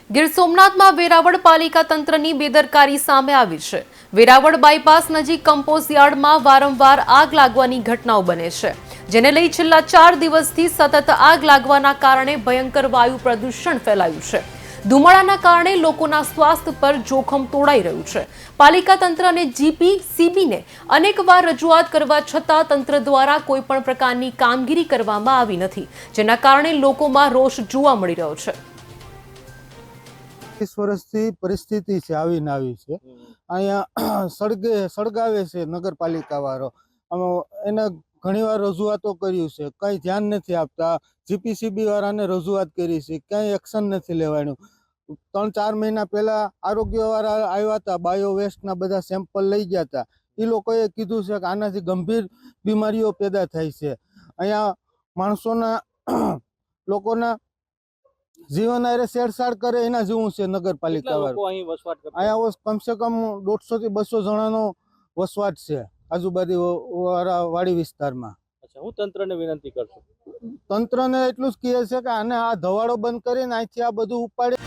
ગીર સોમનાથમાં વેરાવળ પાલિકા તંત્રની બેદરકારી સામે આવી છે। વેરાવળ બાયપાસ નજીક કમ્પોઝ યાર્ડમાં વારંવાર આગ લાગવાની ઘટનાઓ બને છે, જેને લઈ છેલ્લા 4 દિવસથી સતત આગ લાગવાના કારણે ભયંકર વાયુ પ્રદૂષણ ફેલાયું છે। ધુમાડાના કારણે લોકોના સ્વાસ્થ્ય પર જોખમ તોડાઈ રહ્યું છે। પાલિકા તંત્ર અને જીપીસીબીને અનેકવાર રજૂઆત કરવા છતાં તંત્ર દ્વારા કોઈ પણ પ્રકારની કામગીરી કરવામાં આવી નથી, જેના કારણે લોકોમાં રોષ જોવા મળી રહ્યો છે। 30 વર્ષથી પરિસ્થિતિ છે આવીને આવી છે। અહીંયા સળગાવે છે નગરપાલિકા વાળો। એને ઘણીવાર રજૂઆતો કર્યું છે, કંઈ ધ્યાન નથી આપતા। જીપીસીબી વાળાને રજૂઆત કરી છે, કંઈ એક્શન નથી લેવાનું। 3-4 મહિના પહેલા આરોગ્ય વાળા આવ્યા હતા, બાયો વેસ્ટના બધા સેમ્પલ લઈ ગયા હતા। એ લોકોએ કીધું છે કે આનાથી ગંભીર બીમારીઓ પેદા થાય છે। અહીંયા માણસોના લોકોના જીવન આરે છેડછાડ કરે એના જેવું છે નગરપાલિકા વાળું। અહીંયા કમસે કમ 150 થી 200 જણાનો વસવાટ છે આજુબાજુ વાડી વિસ્તારમાં। હું તંત્રને વિનંતી કરશું, તંત્રને એટલું જ કહે છે કે આને આ ધવાડો બંધ કરીને અહીંથી આ બધું ઉપાડી